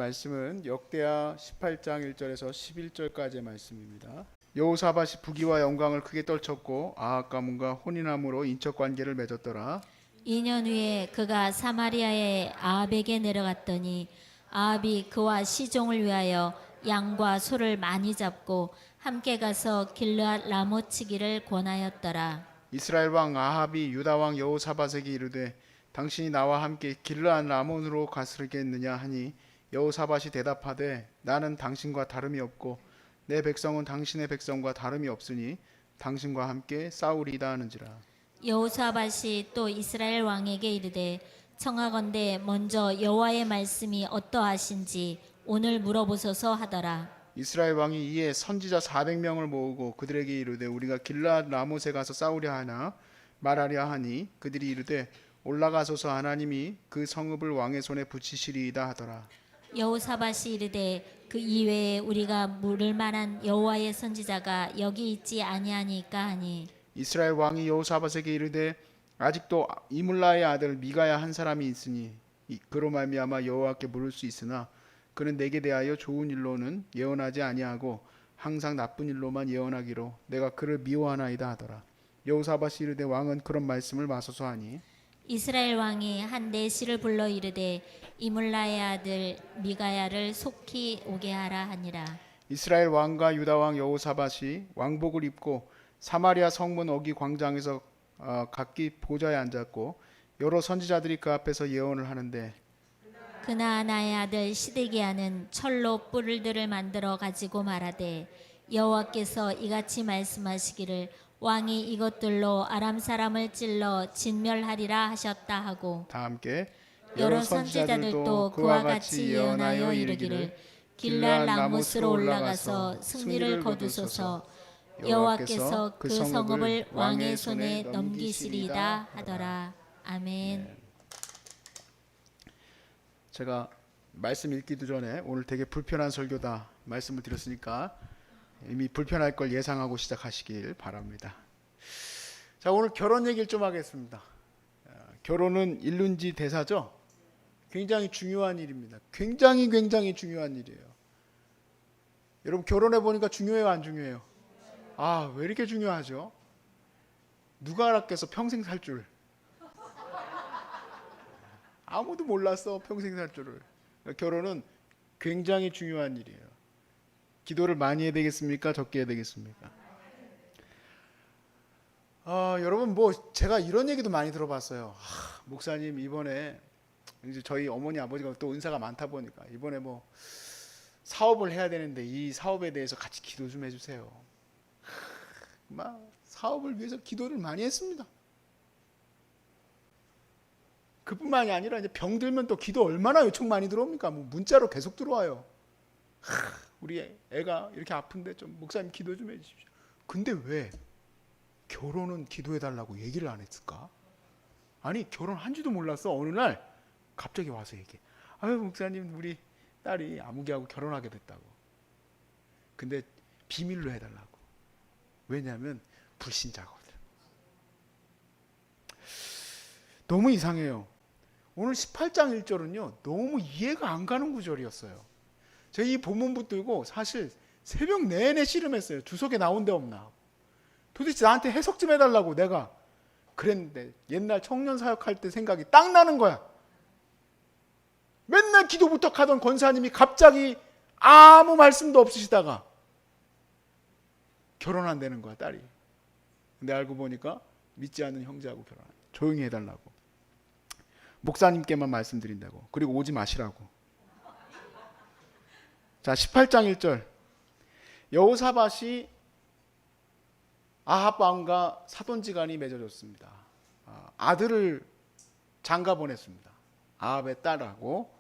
말씀은 역대하 18장 1절에서 11절까지의 말씀입니다. 여호사밧이 부귀와 영광을 크게 떨쳤고 아합 가문과 혼인함으로 인척 관계를 맺었더라. 2년 후에 그가 사마리아의 아합에게 내려갔더니 아합이 그와 시종을 위하여 양과 소를 많이 잡고 함께 가서 길르앗 라모치기를 권하였더라. 이스라엘 왕 아합이 유다 왕 여호사밧에게 이르되 당신이 나와 함께 길르앗 라몬으로 가스르겠느냐 하니 여호사밧이 대답하되 나는 당신과 다름이 없고 내 백성은 당신의 백성과 다름이 없으니 당신과 함께 싸우리이다 하는지라. 여호사밧이 또 이스라엘 왕에게 이르되 청하건대 먼저 여호와의 말씀이 어떠하신지 오늘 물어보소서 하더라. 이스라엘 왕이 이에 선지자 400명을 모으고 그들에게 이르되 우리가 길르앗 라못에 가서 싸우려 하나 말하려 하니 그들이 이르되 올라가소서 하나님이 그 성읍을 왕의 손에 붙이시리이다 하더라. 여호사밧이 이르되 그 이외에 우리가 물을 만한 여호와의 선지자가 여기 있지 아니하니까 하니 이스라엘 왕이 여호사밧에게 이르되 아직도 이물라의 아들 미가야 한 사람이 있으니 그로 말미암아 여호와께 물을 수 있으나 그는 내게 대하여 좋은 일로는 예언하지 아니하고 항상 나쁜 일로만 예언하기로 내가 그를 미워하나이다 하더라. 여호사밧이 이르되 왕은 그런 말씀을 마소서 하니 이스라엘 왕이 한 내시를 불러 이르되 이물라의 아들 미가야를 속히 오게 하라 하니라. 이스라엘 왕과 유다 왕 여호사밧이 왕복을 입고 사마리아 성문 어기 광장에서 각기 보좌에 앉았고 여러 선지자들이 그 앞에서 예언을 하는데 그나아나의 아들 시드기야는 철로 뿔들을 만들어 가지고 말하되 여호와께서 이같이 말씀하시기를 왕이 이것들로 아람 사람을 찔러 진멸하리라 하셨다 하고 다 함께 여러 선지자들도 그와 같이 예언하여 이르기를 길르앗 라못으로 올라가서 승리를 거두소서 여호와께서 그 성읍을 왕의 손에 넘기시리이다 하더라. 아멘. 제가 말씀 읽기도 전에 오늘 되게 불편한 설교다 말씀을 드렸으니까 이미 불편할 걸 예상하고 시작하시길 바랍니다. 자, 오늘 결혼 얘기를 좀 하겠습니다. 결혼은 일륜지 대사죠. 굉장히 중요한 일입니다. 굉장히 중요한 일이에요. 여러분 결혼해 보니까 중요해요, 안 중요해요? 아, 왜 이렇게 중요하죠? 누가 알았겠어 평생 살 줄. 아무도 몰랐어 평생 살 줄을. 결혼은 굉장히 중요한 일이에요. 기도를 많이 해야 되겠습니까? 적게 해야 되겠습니까? 여러분 뭐 제가 이런 얘기도 많이 들어봤어요. 목사님 이번에 이제 저희 어머니 아버지가 또 은사가 많다 보니까 이번에 뭐 사업을 해야 되는데 이 사업에 대해서 같이 기도 좀 해주세요. 막 사업을 위해서 기도를 많이 했습니다. 그뿐만이 아니라 이제 병 들면 또 기도 얼마나 요청 많이 들어옵니까? 뭐 문자로 계속 들어와요. 우리 애가 이렇게 아픈데 좀 목사님 기도 좀 해주십시오. 근데 왜 결혼은 기도해 달라고 얘기를 안 했을까? 아니 결혼한지도 몰랐어. 어느 날 갑자기 와서 얘기해. 아유 목사님 우리 딸이 아무개하고 결혼하게 됐다고. 근데 비밀로 해달라고. 왜냐하면 불신자거든. 너무 이상해요. 오늘 18장 1절은요 너무 이해가 안 가는 구절이었어요. 제가 이 본문 붙들고 사실 새벽 내내 씨름했어요. 주석에 나온 데 없나. 도대체 나한테 해석 좀 해달라고 내가 그랬는데 옛날 청년 사역할 때 생각이 딱 나는 거야. 맨날 기도 부탁하던 권사님이 갑자기 아무 말씀도 없으시다가 결혼한다는 거야 딸이. 근데 알고 보니까 믿지 않는 형제하고 결혼한. 조용히 해달라고. 목사님께만 말씀드린다고. 그리고 오지 마시라고. 자 18장 1절 여호사밧이 아합 왕과 사돈지간이 맺어졌습니다. 아들을 장가 보냈습니다. 아합의 딸하고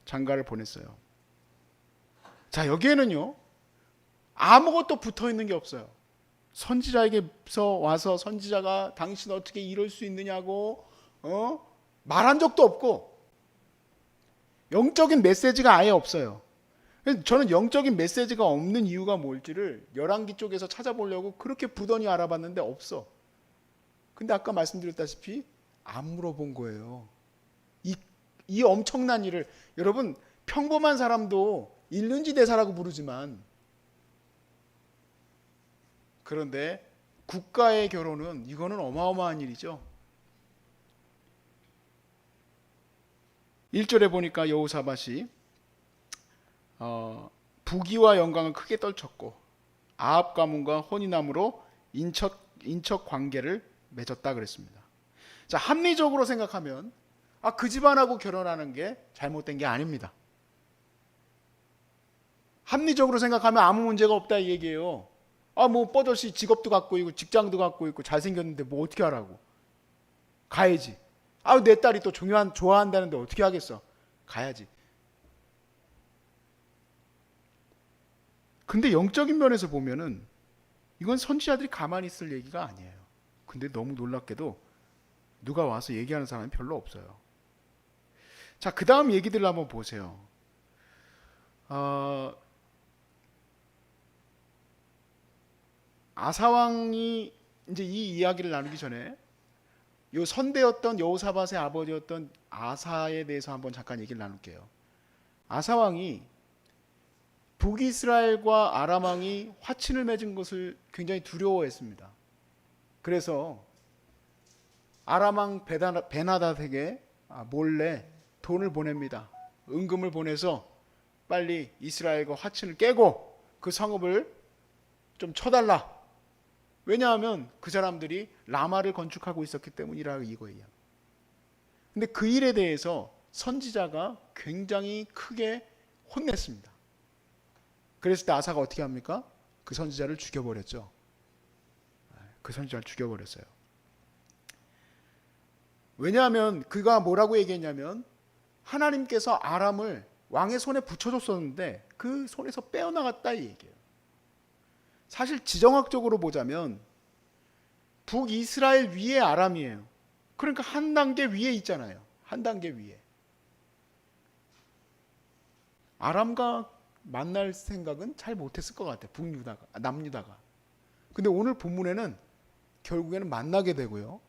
장가를 보냈어요. 자 여기에는요 아무것도 붙어있는 게 없어요. 선지자에게서 와서 선지자가 당신 어떻게 이럴 수 있느냐고 말한 적도 없고 영적인 메시지가 아예 없어요. 저는 영적인 메시지가 없는 이유가 뭘지를 열왕기 쪽에서 찾아보려고 그렇게 부단히 알아봤는데 없어. 근데 아까 말씀드렸다시피 안 물어본 거예요. 이 엄청난 일을 여러분 평범한 사람도 일륜지 대사라고 부르지만, 그런데 국가의 결혼은 이거는 어마어마한 일이죠. 1절에 보니까 여호사밧이 부귀와 영광을 크게 떨쳤고 아합 가문과 혼인함으로 인척 관계를 맺었다 그랬습니다. 자, 합리적으로 생각하면 그 집안하고 결혼하는 게 잘못된 게 아닙니다. 합리적으로 생각하면 아무 문제가 없다 이 얘기예요. 뭐 뻗어시 직업도 갖고 있고 직장도 갖고 있고 잘생겼는데 뭐 어떻게 하라고. 가야지. 내 딸이 또 좋아한다는데 어떻게 하겠어. 가야지. 근데 영적인 면에서 보면은 이건 선지자들이 가만히 있을 얘기가 아니에요. 근데 너무 놀랍게도 누가 와서 얘기하는 사람이 별로 없어요. 자, 그 다음 얘기들을 한번 보세요. 아사왕이 이제 이 이야기를 나누기 전에 요 선대였던 여호사밧의 아버지였던 아사에 대해서 한번 잠깐 얘기를 나눌게요. 아사왕이 북이스라엘과 아람왕이 화친을 맺은 것을 굉장히 두려워했습니다. 그래서 아람왕 베나닷에게 몰래 돈을 보냅니다. 은금을 보내서 빨리 이스라엘과 화친을 깨고 그 성읍을 좀 쳐달라. 왜냐하면 그 사람들이 라마를 건축하고 있었기 때문이라 이거예요. 근데 그 일에 대해서 선지자가 굉장히 크게 혼냈습니다. 그랬을 때 아사가 어떻게 합니까? 그 선지자를 죽여버렸죠. 그 선지자를 죽여버렸어요. 왜냐하면 그가 뭐라고 얘기했냐면 하나님께서 아람을 왕의 손에 붙여줬었는데 그 손에서 빼어나갔다 이 얘기예요. 사실 지정학적으로 보자면 북이스라엘 위에 아람이에요. 그러니까 한 단계 위에 있잖아요. 한 단계 위에. 아람과 만날 생각은 잘 못했을 것 같아요. 남유다가. 근데 오늘 본문에는 결국에는 만나게 되고요.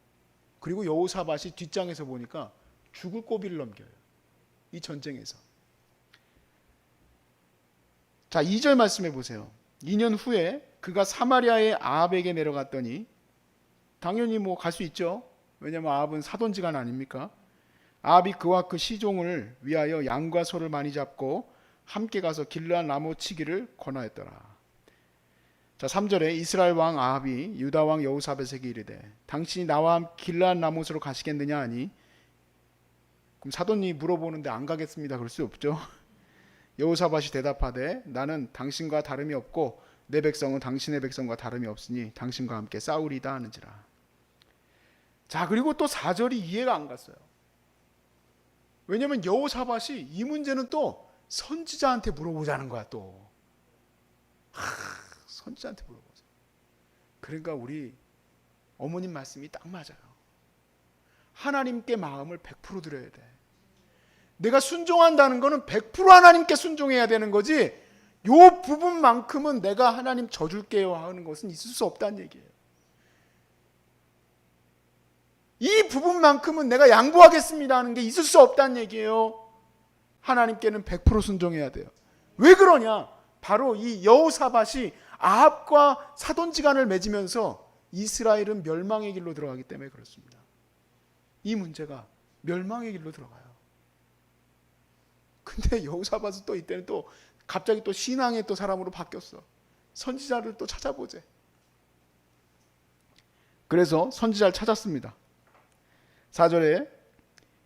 그리고 여호사밧이 뒷장에서 보니까 죽을 고비를 넘겨요. 이 전쟁에서. 자, 2절 말씀해 보세요. 2년 후에 그가 사마리아의 아합에게 내려갔더니 당연히 뭐 갈 수 있죠. 왜냐하면 아합은 사돈지간 아닙니까? 아합이 그와 그 시종을 위하여 양과 소를 많이 잡고 함께 가서 길르앗 라못 치기를 권하였더라. 자, 3절에 이스라엘 왕 아합이 유다 왕 여호사밧에게 이르되 당신이 나와 길르앗 라못으로 가시겠느냐 하니 그럼 사돈이 물어보는데 안 가겠습니다. 그럴 수 없죠. 여호사밧이 대답하되 나는 당신과 다름이 없고 내 백성은 당신의 백성과 다름이 없으니 당신과 함께 싸우리다 하는지라. 자, 그리고 또 4절이 이해가 안 갔어요. 왜냐하면 여호사밧이 이 문제는 또 선지자한테 물어보자는 거야 또. 선지자한테 물어보자. 그러니까 우리 어머님 말씀이 딱 맞아요. 하나님께 마음을 100% 드려야 돼. 내가 순종한다는 거는 100% 하나님께 순종해야 되는 거지, 요 부분만큼은 내가 하나님 져줄게요 하는 것은 있을 수 없다는 얘기예요. 이 부분만큼은 내가 양보하겠습니다 하는 게 있을 수 없다는 얘기예요. 하나님께는 100% 순종해야 돼요. 왜 그러냐? 바로 이 여호사밧이 아합과 사돈지간을 맺으면서 이스라엘은 멸망의 길로 들어가기 때문에 그렇습니다. 이 문제가 멸망의 길로 들어가요. 근데 여호사밧은 또 이때는 또 갑자기 또 신앙의 또 사람으로 바뀌었어. 선지자를 또 찾아보재. 그래서 선지자를 찾았습니다. 4절에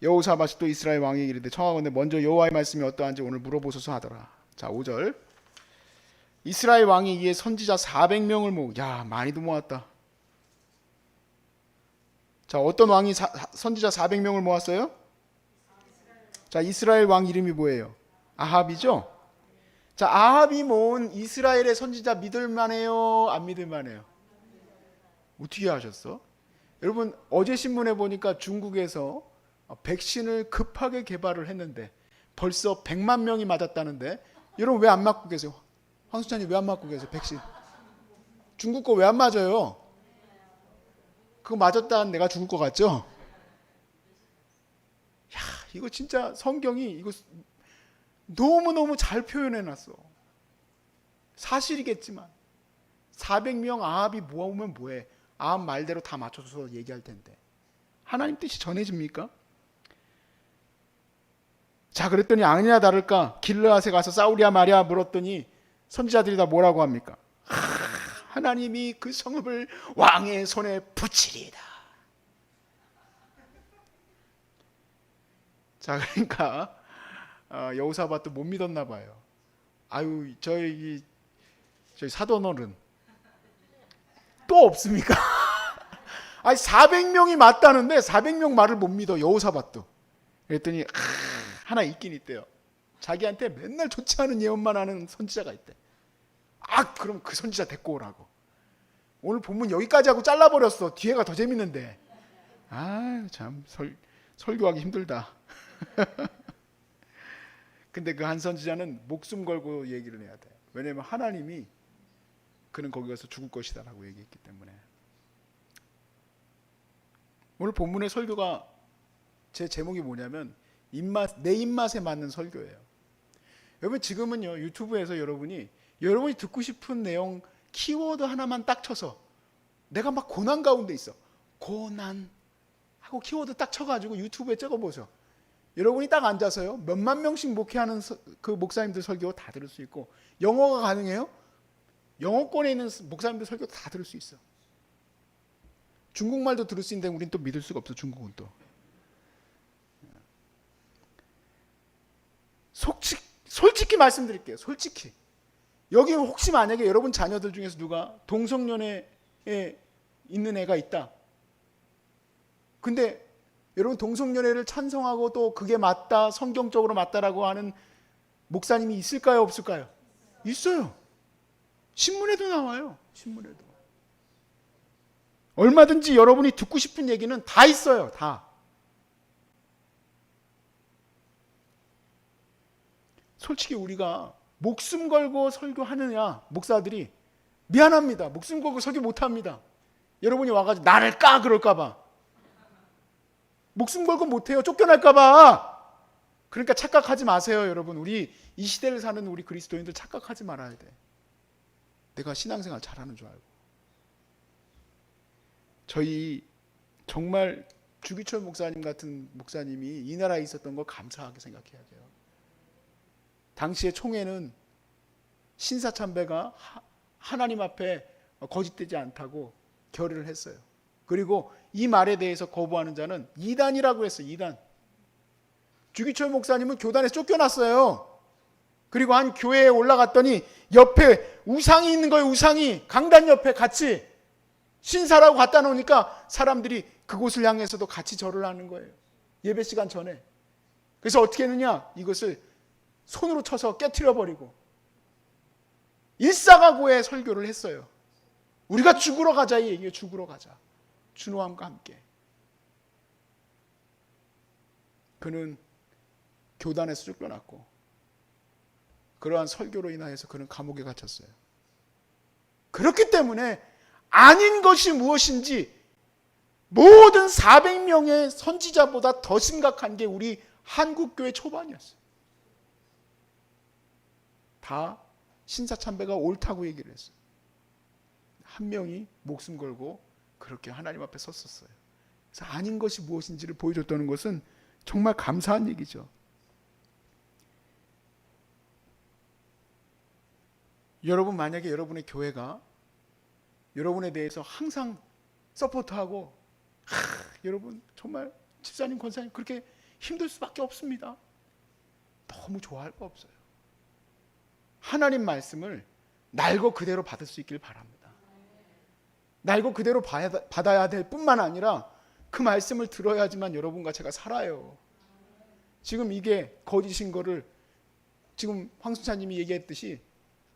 여호사밧이 또 이스라엘 왕에게 이르되 청하건대 먼저 여호와의 말씀이 어떠한지 오늘 물어보소서 하더라. 자, 5절. 이스라엘 왕이 이에 선지자 400명을 모으고, 야, 많이도 모았다. 자, 어떤 왕이 선지자 400명을 모았어요? 자, 이스라엘 왕 이름이 뭐예요? 아합이죠? 자, 아합이 모은 이스라엘의 선지자 믿을만해요? 안 믿을만해요? 어떻게 하셨어? 여러분, 어제 신문에 보니까 중국에서 백신을 급하게 개발을 했는데 벌써 100만 명이 맞았다는데, 여러분 왜 안 맞고 계세요? 황수찬이 왜 안 맞고 계세요? 백신. 중국 거 왜 안 맞아요? 그거 맞았다는 내가 죽을 것 같죠? 야, 이거 진짜 성경이 이거 너무너무 잘 표현해놨어. 사실이겠지만 400명 아합이 모아오면 뭐해? 아합 말대로 다 맞춰서 얘기할 텐데 하나님 뜻이 전해집니까? 자, 그랬더니 아니나 다를까 길르앗에 가서 싸우랴 말이야 물었더니 선지자들이 다 뭐라고 합니까? 하나님이 그 성읍을 왕의 손에 붙이리이다. 자, 그러니까 여호사밧도 못 믿었나 봐요. 아유, 저희 사돈어른 또 없습니까? 아니 400명이 맞다는데 400명 말을 못 믿어 여호사밧도. 그랬더니 하나 있긴 있대요. 자기한테 맨날 좋지 않은 예언만 하는 선지자가 있대. 그럼 그 선지자 데리고 오라고. 오늘 본문 여기까지 하고 잘라버렸어. 뒤에가 더 재밌는데. 참 설교하기 힘들다. 근데 그 한 선지자는 목숨 걸고 얘기를 해야 돼. 왜냐면 하나님이 그는 거기 가서 죽을 것이다 라고 얘기했기 때문에. 오늘 본문의 설교가 제 제목이 뭐냐면 내 입맛에 맞는 설교예요. 여러분 지금은요 유튜브에서 여러분이 듣고 싶은 내용 키워드 하나만 딱 쳐서, 내가 막 고난 가운데 있어, 고난 하고 키워드 딱 쳐가지고 유튜브에 찍어보죠. 여러분이 딱 앉아서요 몇만 명씩 목회하는 그 목사님들 설교 다 들을 수 있고, 영어가 가능해요? 영어권에 있는 목사님들 설교 다 들을 수 있어. 중국말도 들을 수 있는데 우린 또 믿을 수가 없어. 중국은 또 솔직히 말씀드릴게요. 솔직히 여기 혹시 만약에 여러분 자녀들 중에서 누가 동성연애에 있는 애가 있다. 근데 여러분 동성연애를 찬성하고 또 그게 맞다, 성경적으로 맞다라고 하는 목사님이 있을까요, 없을까요? 있어요. 신문에도 나와요. 신문에도. 얼마든지 여러분이 듣고 싶은 얘기는 다 있어요. 다. 솔직히 우리가 목숨 걸고 설교하느냐, 목사들이 미안합니다. 목숨 걸고 설교 못합니다. 여러분이 와가지고 나를 까 그럴까 봐. 목숨 걸고 못해요. 쫓겨날까 봐. 그러니까 착각하지 마세요. 여러분, 우리 이 시대를 사는 우리 그리스도인들 착각하지 말아야 돼. 내가 신앙생활 잘하는 줄 알고. 저희 정말 주기철 목사님 같은 목사님이 이 나라에 있었던 걸 감사하게 생각해야 돼요. 당시의 총회는 신사참배가 하나님 앞에 거짓되지 않다고 결의를 했어요. 그리고 이 말에 대해서 거부하는 자는 이단이라고 했어요. 이단. 주기철 목사님은 교단에서 쫓겨났어요. 그리고 한 교회에 올라갔더니 옆에 우상이 있는 거예요. 우상이 강단 옆에 같이 신사라고 갖다 놓으니까 사람들이 그곳을 향해서도 같이 절을 하는 거예요. 예배 시간 전에. 그래서 어떻게 했느냐, 이것을 손으로 쳐서 깨트려 버리고 일사각오의 설교를 했어요. 우리가 죽으러 가자 이 얘기예요. 죽으러 가자. 준호함과 함께. 그는 교단에서 쫓겨났고 그러한 설교로 인하여서 그는 감옥에 갇혔어요. 그렇기 때문에 아닌 것이 무엇인지 모든 400명의 선지자보다 더 심각한 게 우리 한국교회 초반이었어요. 다 신사참배가 옳다고 얘기를 했어요. 한 명이 목숨 걸고 그렇게 하나님 앞에 섰었어요. 그래서 아닌 것이 무엇인지를 보여줬다는 것은 정말 감사한 얘기죠. 여러분, 만약에 여러분의 교회가 여러분에 대해서 항상 서포트하고 여러분 정말 집사님, 권사님 그렇게 힘들 수밖에 없습니다. 너무 좋아할 거 없어요. 하나님 말씀을 날고 그대로 받을 수 있길 바랍니다. 날고 그대로 받아야 될 뿐만 아니라 그 말씀을 들어야지만 여러분과 제가 살아요. 지금 이게 거짓인 거를 지금 황순찬님이 얘기했듯이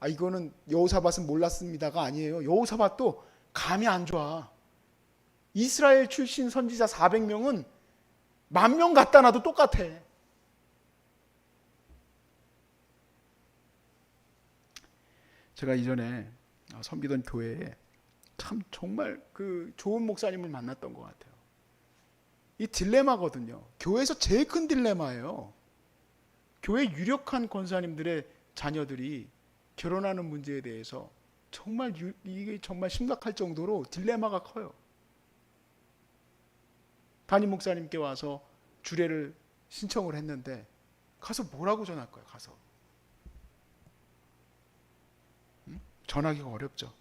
이거는 여호사밧은 몰랐습니다가 아니에요. 여호사밧도 감이 안 좋아. 이스라엘 출신 선지자 400명은 10,000명 갖다 놔도 똑같아. 제가 이전에 섬기던 교회에 참 정말 그 좋은 목사님을 만났던 것 같아요. 이 딜레마거든요. 교회에서 제일 큰 딜레마예요. 교회 유력한 권사님들의 자녀들이 결혼하는 문제에 대해서 이게 정말 심각할 정도로 딜레마가 커요. 담임 목사님께 와서 주례를 신청을 했는데 가서 뭐라고 전할 거예요? 가서 전하기가 어렵죠.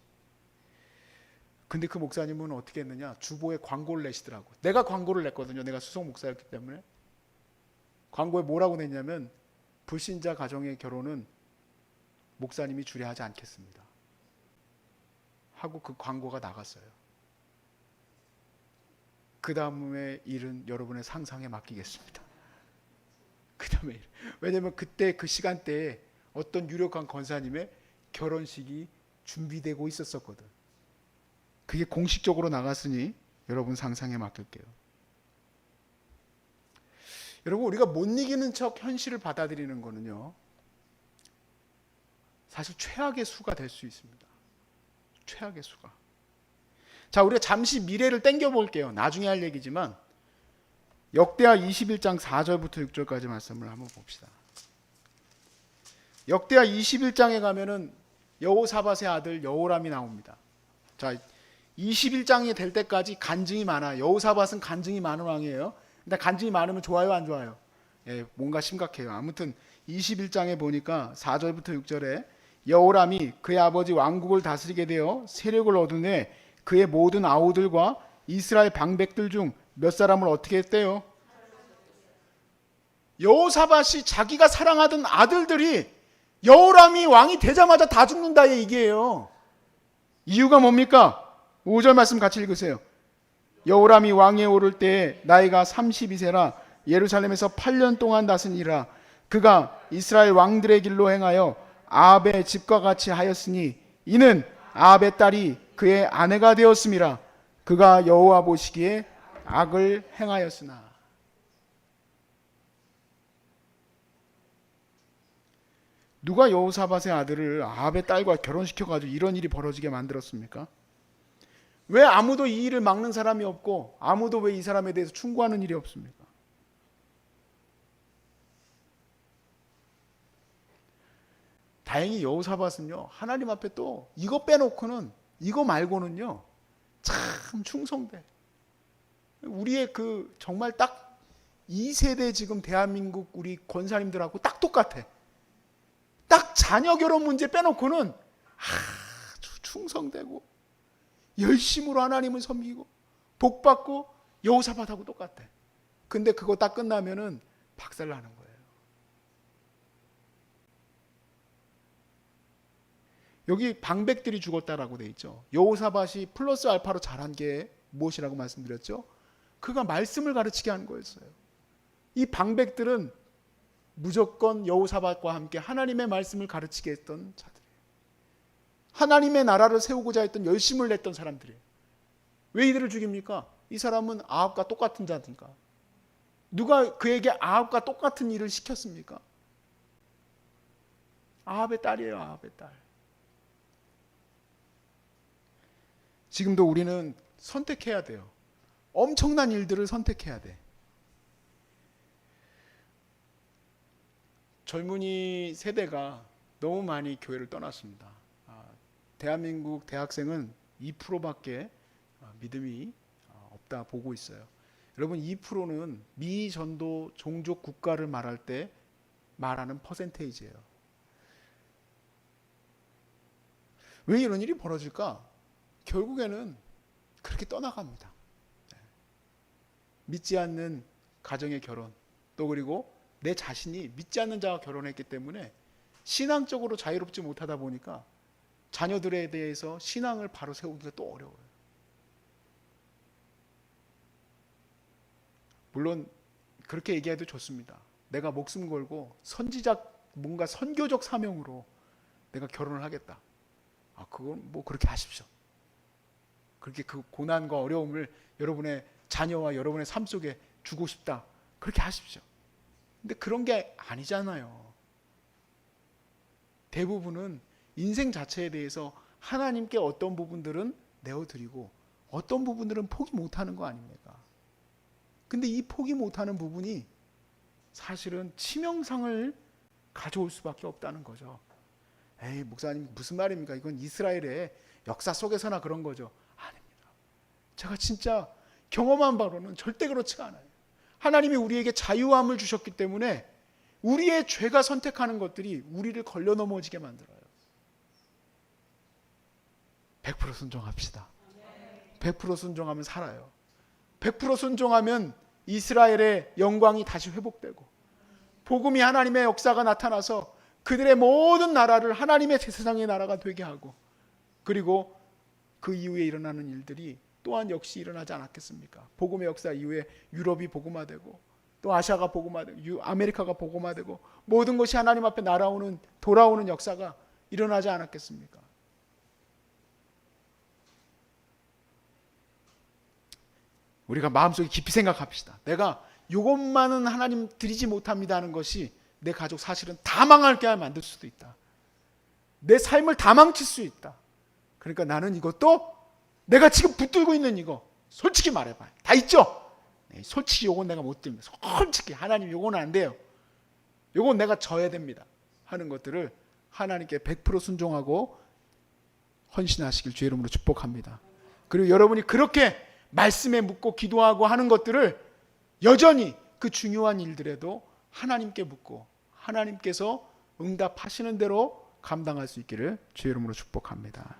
근데 그 목사님은 어떻게 했느냐? 주보에 광고를 내시더라고. 내가 광고를 냈거든요. 내가 수석 목사였기 때문에. 광고에 뭐라고 냈냐면 불신자 가정의 결혼은 목사님이 주례하지 않겠습니다 하고 그 광고가 나갔어요. 그 다음의 일은 여러분의 상상에 맡기겠습니다. 그 다음에 왜냐면 그때 그 시간대에 어떤 유력한 권사님의 결혼식이 준비되고 있었거든. 그게 공식적으로 나갔으니 여러분 상상에 맡길게요. 여러분, 우리가 못 이기는 척 현실을 받아들이는 거는요, 사실 최악의 수가 될 수 있습니다. 최악의 수가. 자, 우리가 잠시 미래를 땡겨 볼게요. 나중에 할 얘기지만 역대하 21장 4절부터 6절까지 말씀을 한번 봅시다. 역대하 21장에 가면은 여호사밧의 아들 여호람이 나옵니다. 자, 21장이 될 때까지 간증이 많아요. 여호사밧은 간증이 많은 왕이에요. 근데 간증이 많으면 좋아요, 안 좋아요? 예, 뭔가 심각해요. 아무튼 21장에 보니까 4절부터 6절에 여호람이 그의 아버지 왕국을 다스리게 되어 세력을 얻은 후에 그의 모든 아우들과 이스라엘 방백들 중 몇 사람을 어떻게 했대요? 여호사밧이 자기가 사랑하던 아들들이 여호람이 왕이 되자마자 다 죽는다, 이 얘기예요. 이유가 뭡니까? 5절 말씀 같이 읽으세요. 여호람이 왕위에 오를 때에 나이가 32세라 예루살렘에서 8년 동안 다스리라. 그가 이스라엘 왕들의 길로 행하여 아합의 집과 같이 하였으니 이는 아합의 딸이 그의 아내가 되었음이라. 그가 여호와 보시기에 악을 행하였으나. 누가 여호사밧의 아들을 아합의 딸과 결혼시켜가지고 이런 일이 벌어지게 만들었습니까? 왜 아무도 이 일을 막는 사람이 없고 아무도 왜 이 사람에 대해서 충고하는 일이 없습니까? 다행히 여호사밧은요, 하나님 앞에 또 이거 빼놓고는, 이거 말고는요 참 충성돼. 우리의 그 정말 딱 2세대 지금 대한민국 우리 권사님들하고 딱 똑같아. 딱 자녀 결혼 문제 빼놓고는 아주 충성되고 열심으로 하나님을 섬기고 복받고 여호사밧하고 똑같아. 근데 그거 딱 끝나면은 박살나는 거예요. 여기 방백들이 죽었다라고 돼 있죠. 여호사밧이 플러스 알파로 잘한 게 무엇이라고 말씀드렸죠? 그가 말씀을 가르치게 한 거였어요. 이 방백들은 무조건 여호사밧과 함께 하나님의 말씀을 가르치게 했던 자들이에요. 하나님의 나라를 세우고자 했던 열심을 냈던 사람들이에요. 왜 이들을 죽입니까? 이 사람은 아합과 똑같은 자니까. 누가 그에게 아합과 똑같은 일을 시켰습니까? 아합의 딸이에요. 아합의 딸. 지금도 우리는 선택해야 돼요. 엄청난 일들을 선택해야 돼. 젊은이 세대가 너무 많이 교회를 떠났습니다. 대한민국 대학생은 2%밖에 믿음이 없다 보고 있어요. 여러분, 2%는 미전도 종족 국가를 말할 때 말하는 퍼센테이지예요. 왜 이런 일이 벌어질까? 결국에는 그렇게 떠나갑니다. 믿지 않는 가정의 결혼, 또 그리고 내 자신이 믿지 않는 자와 결혼했기 때문에 신앙적으로 자유롭지 못하다 보니까 자녀들에 대해서 신앙을 바로 세우기가 또 어려워요. 물론 그렇게 얘기해도 좋습니다. 내가 목숨 걸고 뭔가 선교적 사명으로 내가 결혼을 하겠다. 그건 뭐 그렇게 하십시오. 그렇게 그 고난과 어려움을 여러분의 자녀와 여러분의 삶 속에 주고 싶다. 그렇게 하십시오. 근데 그런 게 아니잖아요. 대부분은 인생 자체에 대해서 하나님께 어떤 부분들은 내어드리고 어떤 부분들은 포기 못하는 거 아닙니까? 근데 이 포기 못하는 부분이 사실은 치명상을 가져올 수밖에 없다는 거죠. 에이, 목사님 무슨 말입니까? 이건 이스라엘의 역사 속에서나 그런 거죠. 아닙니다. 제가 진짜 경험한 바로는 절대 그렇지가 않아요. 하나님이 우리에게 자유함을 주셨기 때문에 우리의 죄가 선택하는 것들이 우리를 걸려 넘어지게 만들어요. 100% 순종합시다. 100% 순종하면 살아요. 100% 순종하면 이스라엘의 영광이 다시 회복되고 복음이 하나님의 역사가 나타나서 그들의 모든 나라를 하나님의 세상의 나라가 되게 하고 그리고 그 이후에 일어나는 일들이 또한 역시 일어나지 않았겠습니까? 복음의 역사 이후에 유럽이 복음화되고 또 아시아가 복음화되고 아메리카가 복음화되고 모든 것이 하나님 앞에 돌아오는 역사가 일어나지 않았겠습니까? 우리가 마음속에 깊이 생각합시다. 내가 이것만은 하나님 드리지 못합니다 하는 것이 내 가족 사실은 다 망하게 만들 수도 있다. 내 삶을 다 망칠 수 있다. 그러니까 나는 이것도 내가 지금 붙들고 있는 이거 솔직히 말해봐요. 다 있죠? 네, 솔직히 요건 내가 못 드립니다. 솔직히 하나님 요건 안 돼요. 요건 내가 져야 됩니다 하는 것들을 하나님께 100% 순종하고 헌신하시길 주의 이름으로 축복합니다. 그리고 여러분이 그렇게 말씀에 묻고 기도하고 하는 것들을 여전히 그 중요한 일들에도 하나님께 묻고 하나님께서 응답하시는 대로 감당할 수 있기를 주의 이름으로 축복합니다.